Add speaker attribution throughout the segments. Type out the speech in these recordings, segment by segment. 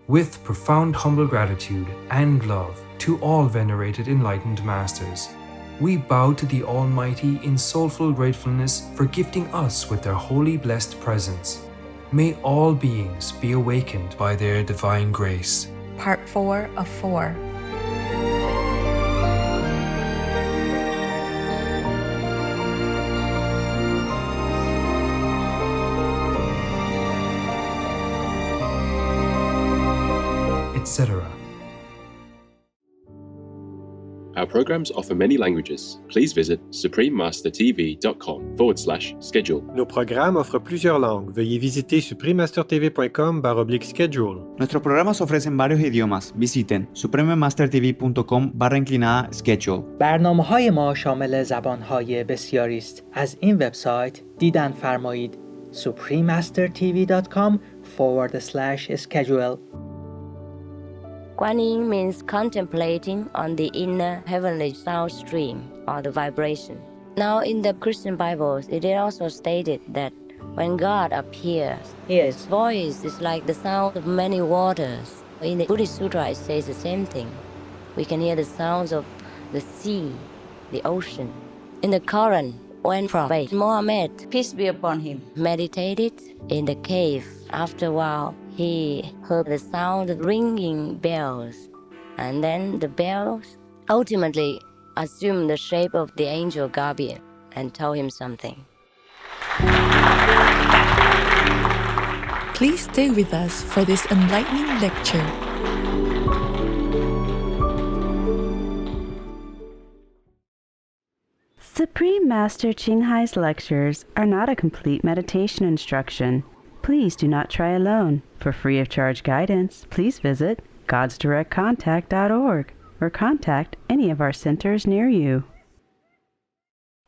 Speaker 1: With profound humble gratitude and love to all venerated enlightened masters, we bow to the Almighty in soulful gratefulness for gifting us with their holy blessed presence. May all beings be awakened by their divine grace.
Speaker 2: Part 4 of 4.
Speaker 1: Etc.
Speaker 3: Our programs offer many languages. Please visit suprememastertv.com/schedule.
Speaker 4: Nos programas offrent plusieurs langues. Veuillez visiter suprememastertv.com/schedule.
Speaker 5: Nuestros programas ofrecen varios idiomas. Visiten suprememastertv.com/schedule.
Speaker 6: برنامه‌های ما شامل زبان‌های بسیاری است. از این وبسایت دیدن فرمایید suprememastertv.com/schedule.
Speaker 7: Quan Yin means contemplating on the inner heavenly sound stream or the vibration. Now in the Christian Bibles, it is also stated that when God appears, His voice is like the sound of many waters. In the Buddhist Sutra, it says the same thing. We can hear the sounds of the sea, the ocean. In the Quran, when Prophet Muhammad, peace be upon him, meditated in the cave, after a while, he heard the sound of ringing bells, and then the bells ultimately assumed the shape of the angel Gabriel and told him something.
Speaker 2: Please stay with us for this enlightening lecture.
Speaker 8: Supreme Master Ching Hai's lectures are not a complete meditation instruction. Please do not try alone. For free of charge guidance, please visit godsdirectcontact.org or contact any of our centers near you.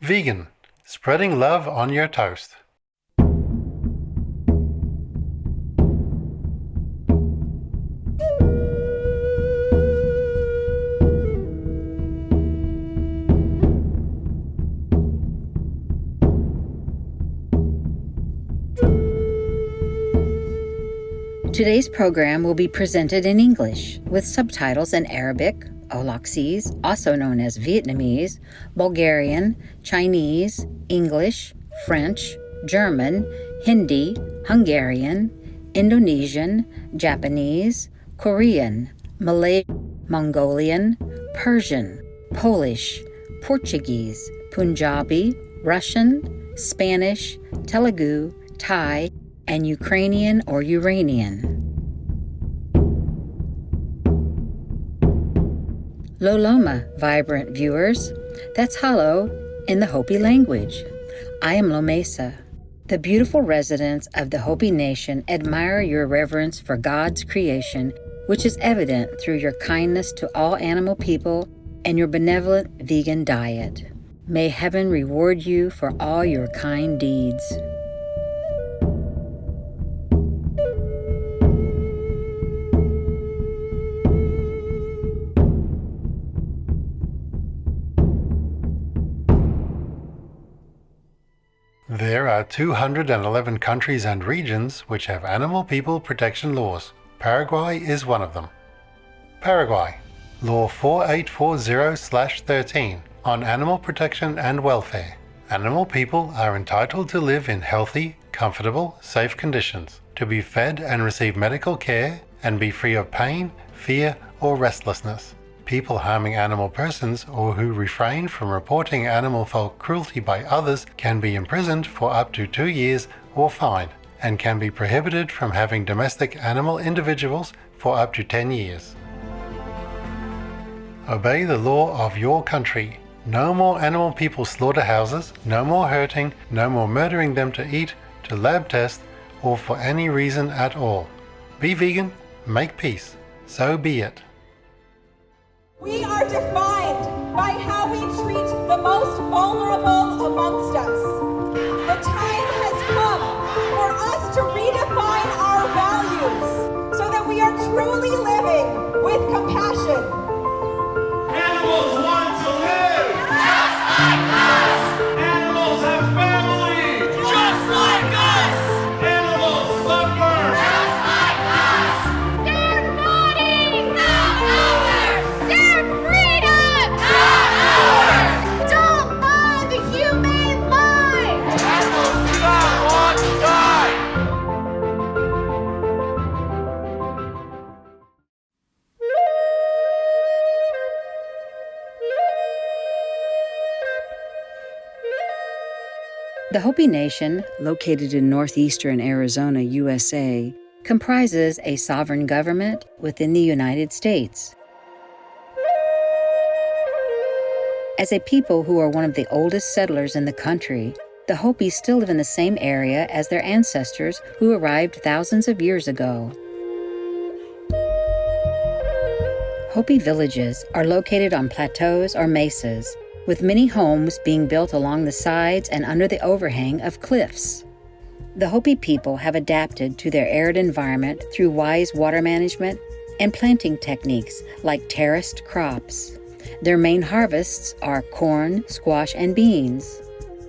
Speaker 9: Vegan, spreading love on your toast.
Speaker 10: Today's program will be presented in English with subtitles in Arabic, Aulacese, also known as Vietnamese, Bulgarian, Chinese, English, French, German, Hindi, Hungarian, Indonesian, Japanese, Korean, Malay, Mongolian, Persian, Polish, Portuguese, Punjabi, Russian, Spanish, Telugu, Thai, and Ukrainian or Uranian. Loloma, vibrant viewers. That's hello in the Hopi language. I am Lomesa. The beautiful residents of the Hopi Nation admire your reverence for God's creation, which is evident through your kindness to all animal people and your benevolent vegan diet. May heaven reward you for all your kind deeds.
Speaker 9: There are 211 countries and regions which have animal people protection laws. Paraguay is one of them. Paraguay, Law 4840/13 on animal protection and welfare. Animal people are entitled to live in healthy, comfortable, safe conditions, to be fed and receive medical care, and be free of pain, fear, or restlessness. People harming animal persons or who refrain from reporting animal folk cruelty by others can be imprisoned for up to 2 years or fined, and can be prohibited from having domestic animal individuals for up to 10 years. Obey the law of your country. No more animal people slaughterhouses, no more hurting, no more murdering them to eat, to lab test, or for any reason at all. Be vegan, make peace. So be it.
Speaker 11: We are defined by how we treat the most vulnerable amongst us. The time has come for us to redefine our values so that we are truly living with compassion.
Speaker 12: Animals want to live just like us. Animals have families just like us. Animals suffer just like us. They're
Speaker 10: The Hopi Nation, located in northeastern Arizona, USA, comprises a sovereign government within the United States. As a people who are one of the oldest settlers in the country, the Hopi still live in the same area as their ancestors who arrived thousands of years ago. Hopi villages are located on plateaus or mesas, with many homes being built along the sides and under the overhang of cliffs. The Hopi people have adapted to their arid environment through wise water management and planting techniques like terraced crops. Their main harvests are corn, squash, and beans.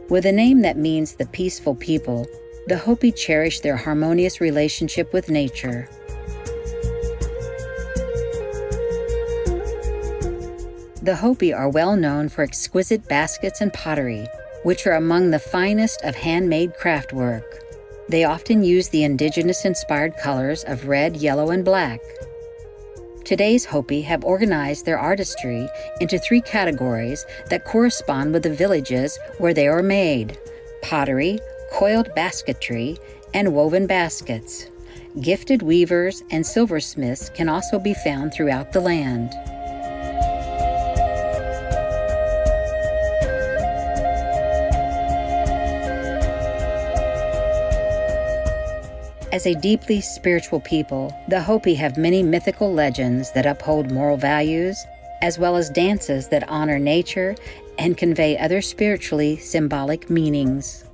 Speaker 10: With a name that means the peaceful people, the Hopi cherish their harmonious relationship with nature. The Hopi are well known for exquisite baskets and pottery, which are among the finest of handmade craftwork. They often use the indigenous-inspired colors of red, yellow, and black. Today's Hopi have organized their artistry into 3 categories that correspond with the villages where they are made: pottery, coiled basketry, and woven baskets. Gifted weavers and silversmiths can also be found throughout the land. As a deeply spiritual people, the Hopi have many mythical legends that uphold moral values, as well as dances that honor nature and convey other spiritually symbolic meanings.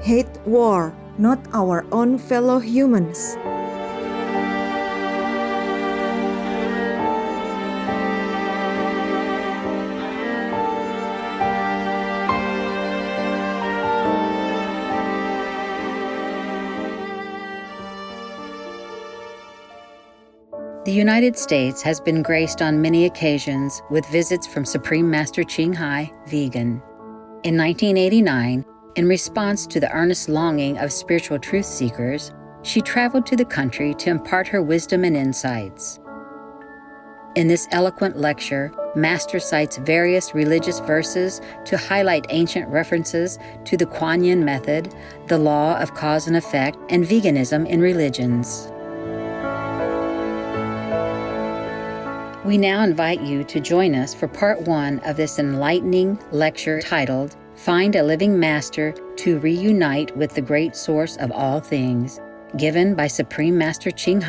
Speaker 13: Hate war, not our own fellow humans.
Speaker 10: The United States has been graced on many occasions with visits from Supreme Master Ching vegan. In 1989, in response to the earnest longing of spiritual truth seekers, she traveled to the country to impart her wisdom and insights. In this eloquent lecture, Master cites various religious verses to highlight ancient references to the Quan Yin method, the law of cause and effect, and veganism in religions. We now invite you to join us for part 1 of this enlightening lecture titled, Find a Living Master to Reunite with the Great Source of All Things, given by Supreme Master Ching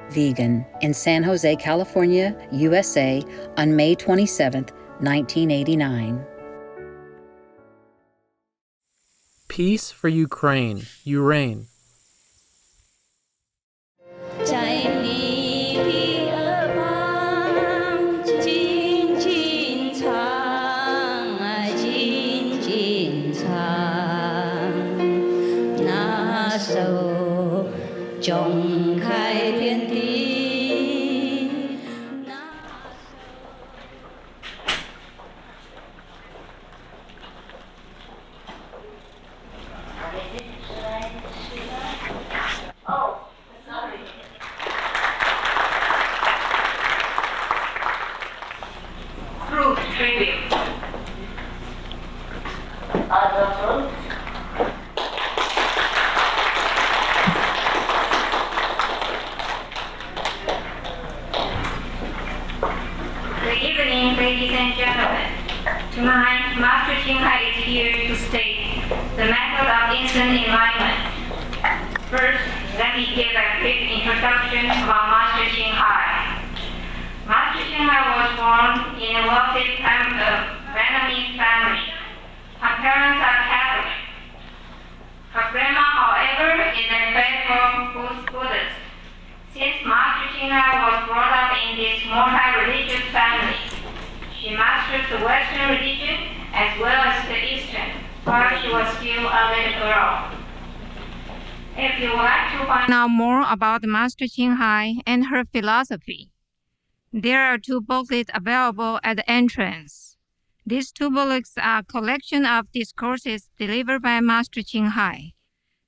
Speaker 10: vegan, in San Jose, California, USA, on May 27, 1989.
Speaker 14: Peace for Ukraine, Ukraine.
Speaker 15: ladies and gentlemen. Tonight, Master Ching is here to state the method of instant enlightenment. First, let me give a quick introduction about Master Ching. Master Ching was born in a wealthy Vietnamese family. Her parents are Catholic. Her grandma, however, is a faithful Buddhist. Since Master Ching was brought up in this multi-religious family, she mastered the Western religion as well as the Eastern while she was still a little girl. If you would like to find out more about Master Ching and her philosophy, there are 2 booklets available at the entrance. These 2 booklets are a collection of discourses delivered by Master Ching.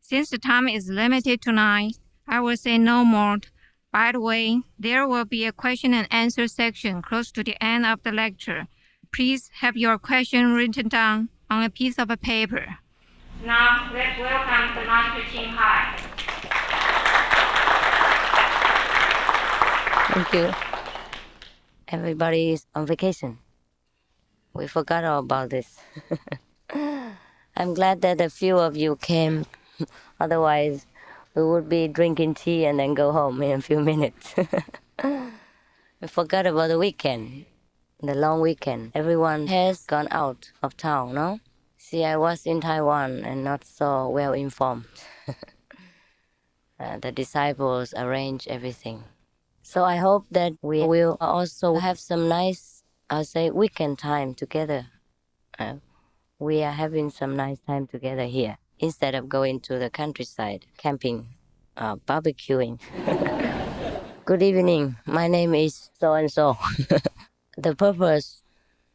Speaker 15: Since the time is limited tonight, I will say no more. By the way, there will be a question and answer section close to the end of the lecture. Please have your question written down on a piece of paper. Now, let's welcome the Master Ching.
Speaker 7: Thank you. Everybody is on vacation. We forgot all about this. I'm glad that a few of you came. Otherwise, we would be drinking tea and then go home in a few minutes. We forgot about the weekend, the long weekend. Everyone has gone out of town, no? See, I was in Taiwan and not so well informed. The disciples arranged everything. So I hope that we will also have some nice, I'll say, weekend time together. We are having some nice time together here instead of going to the countryside, camping, barbecuing. Good evening. My name is so-and-so. The purpose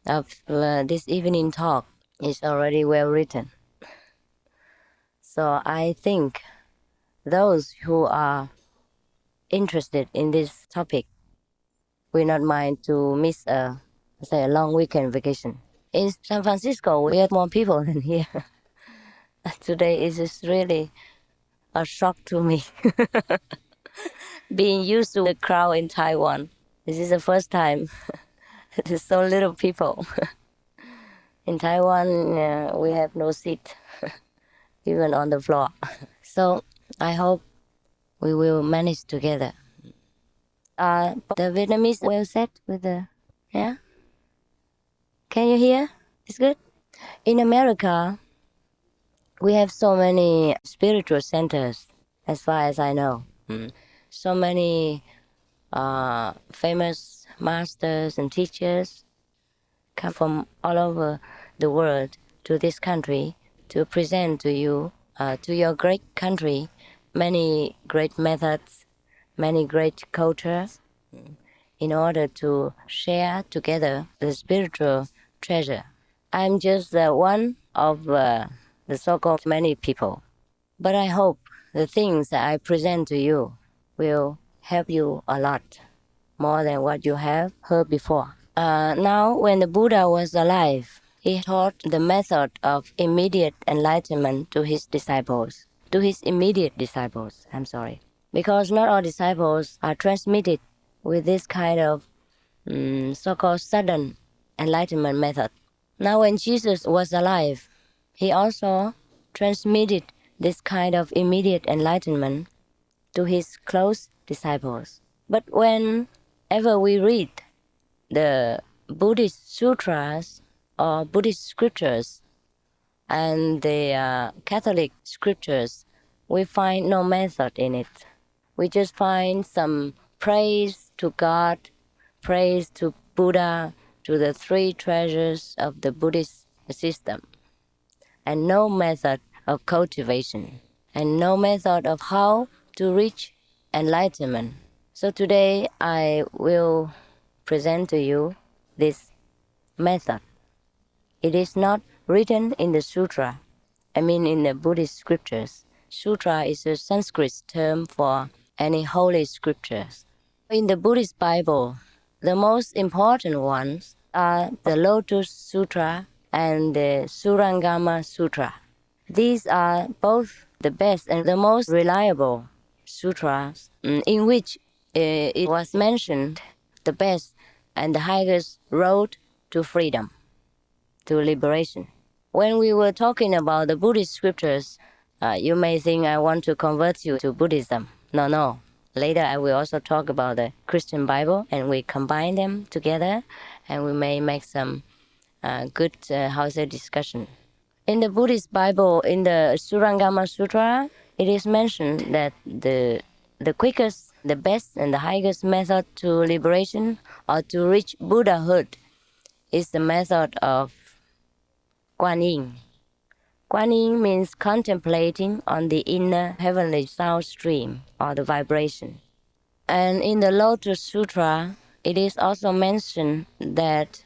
Speaker 7: of this evening talk is already well written. So I think those who are interested in this topic will not mind to miss a long weekend vacation. In San Francisco, we have more people than here. Today is just really a shock to me. Being used to the crowd in Taiwan, this is the first time there's so little people. In Taiwan, we have no seat, even on the floor. So I hope we will manage together. The Vietnamese well set with the, yeah? Can you hear? It's good? In America, we have so many spiritual centers, as far as I know. So many famous masters and teachers come from all over the world to this country to present to you, to your great country, many great methods, many great cultures, in order to share together the spiritual treasure. I'm just one of the so-called many people, but I hope the things that I present to you will help you a lot, more than what you have heard before. Now, when the Buddha was alive, he taught the method of immediate enlightenment to his disciples, because not all disciples are transmitted with this kind of so-called sudden enlightenment method. Now, when Jesus was alive, he also transmitted this kind of immediate enlightenment to his close disciples. But whenever we read the Buddhist sutras or Buddhist scriptures and the Catholic scriptures, we find no method in it. We just find some praise to God, praise to Buddha, to the 3 treasures of the Buddhist system, and no method of cultivation, and no method of how to reach enlightenment. So today I will present to you this method. It is not written in the sutra, in the Buddhist scriptures. Sutra is a Sanskrit term for any holy scriptures. In the Buddhist Bible, the most important ones are the Lotus Sutra and the Surangama Sutra. These are both the best and the most reliable sutras in which it was mentioned the best and the highest road to freedom, to liberation. When we were talking about the Buddhist scriptures, you may think I want to convert you to Buddhism. No. Later I will also talk about the Christian Bible, and we combine them together, and we may make some good discussion. In the Buddhist Bible, in the Surangama Sutra, it is mentioned that the quickest, the best, and the highest method to liberation or to reach Buddhahood is the method of Quan Yin. Quan Yin means contemplating on the inner heavenly sound stream or the vibration. And in the Lotus Sutra, it is also mentioned that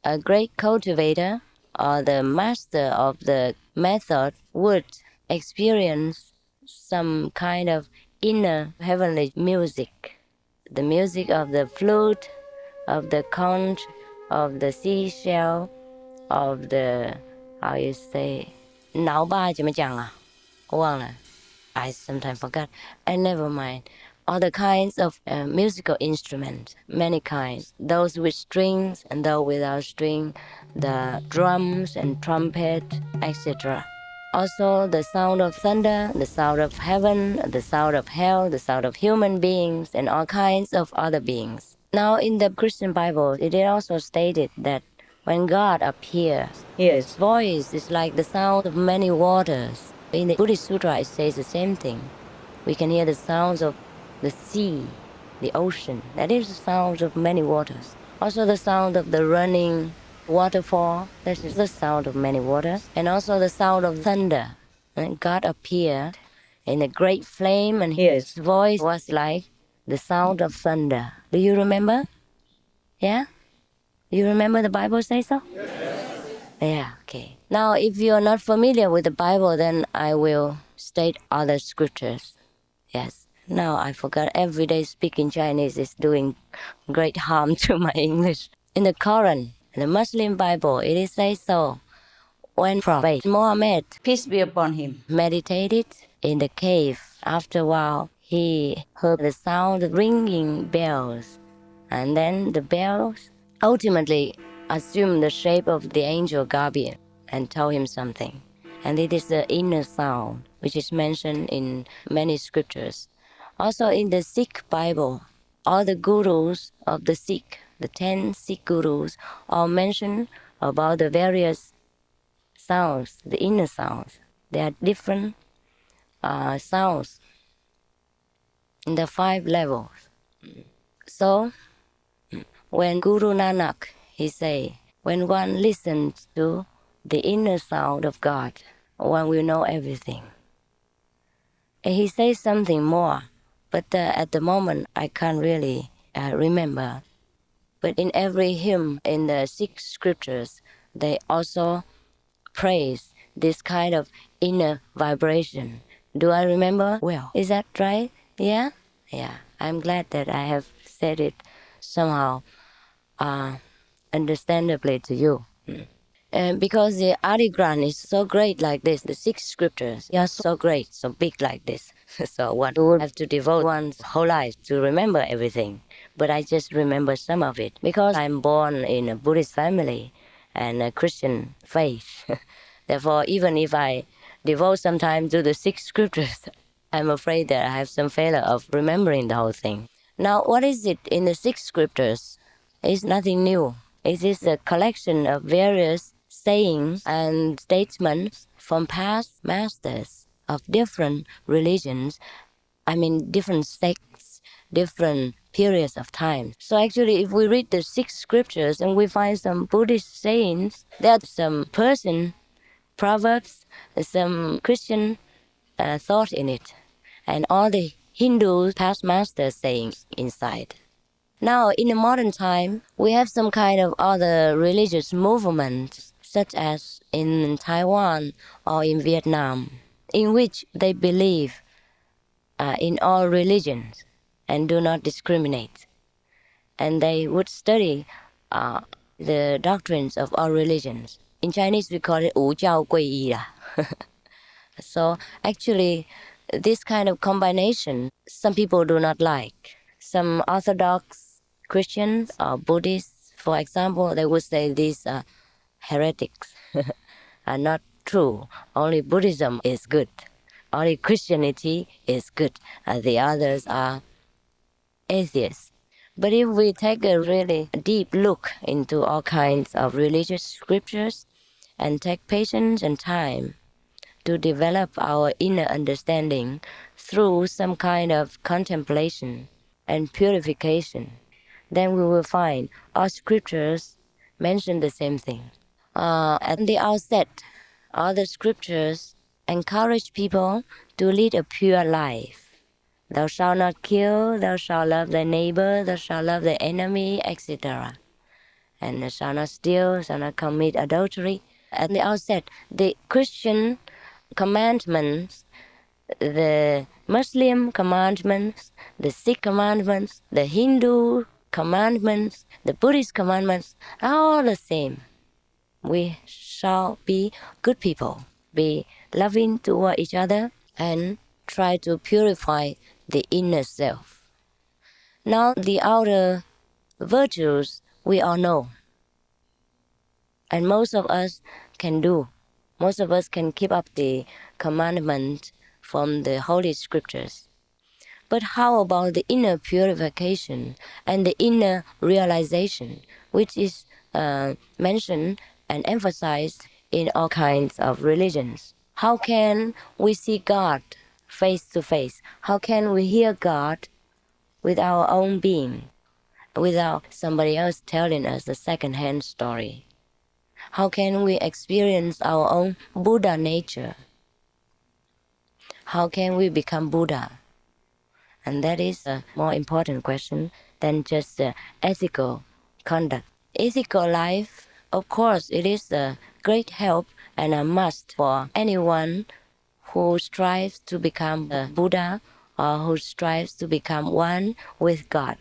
Speaker 7: a great cultivator or the master of the method would experience some kind of inner heavenly music. The music of the flute, of the conch, of the seashell, of the, I sometimes forgot. And never mind. All the kinds of musical instruments, many kinds. Those with strings and those without string, the drums and trumpet, etc. Also the sound of thunder, the sound of heaven, the sound of hell, the sound of human beings, and all kinds of other beings. Now in the Christian Bible, it is also stated that when God appears, his voice is like the sound of many waters. In the Buddhist Sutra, it says the same thing. We can hear the sounds of the sea, the ocean. That is the sound of many waters. Also the sound of the running waterfall. That is the sound of many waters. And also the sound of thunder. And God appeared in a great flame, and his voice was like the sound of thunder. Do you remember? Yeah? You remember the Bible say so? Yeah, okay. Now, if you're not familiar with the Bible, then I will state other scriptures. Yes. Now, I forgot everyday speaking Chinese is doing great harm to my English. In the Quran, the Muslim Bible, it is say so. When Prophet Muhammad, peace be upon him, meditated in the cave, after a while, he heard the sound of ringing bells. And then the bells ultimately assumed the shape of the angel Gabriel and told him something. And it is the inner sound, which is mentioned in many scriptures. Also in the Sikh Bible, all the gurus of the Sikh, the 10 Sikh gurus, all mention about the various sounds, the inner sounds. There are different sounds in the 5 levels. So, when Guru Nanak, he say, when one listens to the inner sound of God, one will know everything. And he says something more, but at the moment I can't really remember. But in every hymn in the Sikh scriptures, they also praise this kind of inner vibration. Do I remember well? Is that right? Yeah? Yeah. I'm glad that I have said it somehow understandably to you. And because the Adigram is so great like this, the 6 scriptures are so great, so big like this. So one would have to devote one's whole life to remember everything. But I just remember some of it because I'm born in a Buddhist family and a Christian faith. Therefore, even if I devote some time to the 6 scriptures, I'm afraid that I have some failure of remembering the whole thing. Now, what is it in the 6 scriptures? It's nothing new. It is a collection of various sayings and statements from past masters of different religions, different sects, different periods of time. So actually, if we read the 6 scriptures and we find some Buddhist sayings, there's some Persian proverbs, some Christian thought in it, and all the Hindu past masters sayings inside. Now, in the modern time, we have some kind of other religious movements, such as in Taiwan or in Vietnam, in which they believe in all religions and do not discriminate. And they would study the doctrines of all religions. In Chinese, we call it 无教贵一啦. So actually, this kind of combination, some people do not like. Some Orthodox Christians or Buddhists For example, they would say these heretics are not true. Only Buddhism is good. Only Christianity is good. The others are atheists. But if we take a really deep look into all kinds of religious scriptures and take patience and time to develop our inner understanding through some kind of contemplation and purification, then we will find all scriptures mention the same thing. At the outset, all the scriptures encourage people to lead a pure life. Thou shalt not kill, thou shalt love thy neighbor, thou shalt love the enemy, etc. And thou shalt not steal, shalt not commit adultery. At the outset, the Christian commandments, the Muslim commandments, the Sikh commandments, the Hindu commandments, the Buddhist commandments are all the same. We shall be good people, be loving toward each other, and try to purify the inner self. Now, the outer virtues we all know, and most of us can do. Most of us can keep up the commandment from the Holy Scriptures. But how about the inner purification and the inner realization, which is mentioned and emphasized in all kinds of religions? How can we see God face to face? How can we hear God with our own being, without somebody else telling us a second-hand story? How can we experience our own Buddha nature? How can we become Buddha? And that is a more important question than just ethical conduct. Ethical life, of course, it is a great help and a must for anyone who strives to become a Buddha or who strives to become one with God.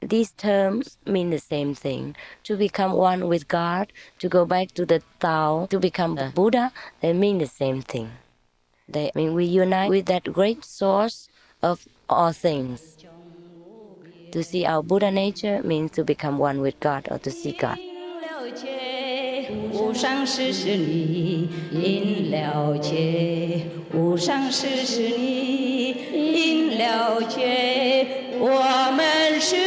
Speaker 7: These terms mean the same thing. To become one with God, to go back to the Tao, to become a Buddha, they mean the same thing. They mean we unite with that great source of all things. To see our Buddha nature means to become one with God or to see God. 无上师是你，因了解；无上师是你，因了解。我们是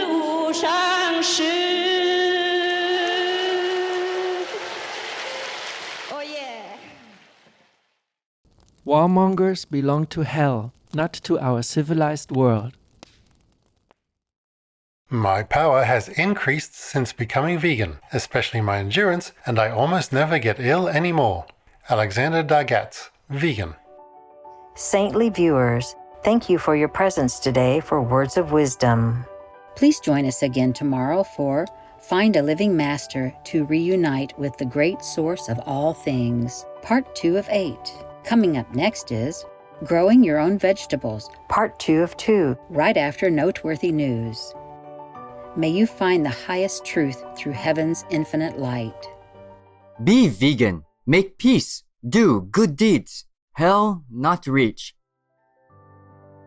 Speaker 7: 无上师。Oh yeah.
Speaker 16: Warmongers belong to hell, not to our civilized world.
Speaker 9: My power has increased since becoming vegan, especially my endurance, and I almost never get ill anymore. Alexander Dagatz, vegan.
Speaker 10: Saintly viewers, thank you for your presence today for Words of Wisdom. Please join us again tomorrow for Find a Living Master to Reunite with the Great Source of All Things, Part 2 of 8. Coming up next is Growing Your Own Vegetables, Part 2 of 2, right after Noteworthy News. May you find the highest truth through heaven's infinite light.
Speaker 17: Be vegan. Make peace. Do good deeds. Hell not reach.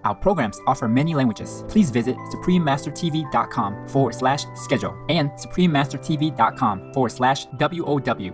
Speaker 18: Our programs offer many languages. Please visit suprememastertv.com/schedule and suprememastertv.com/WOW.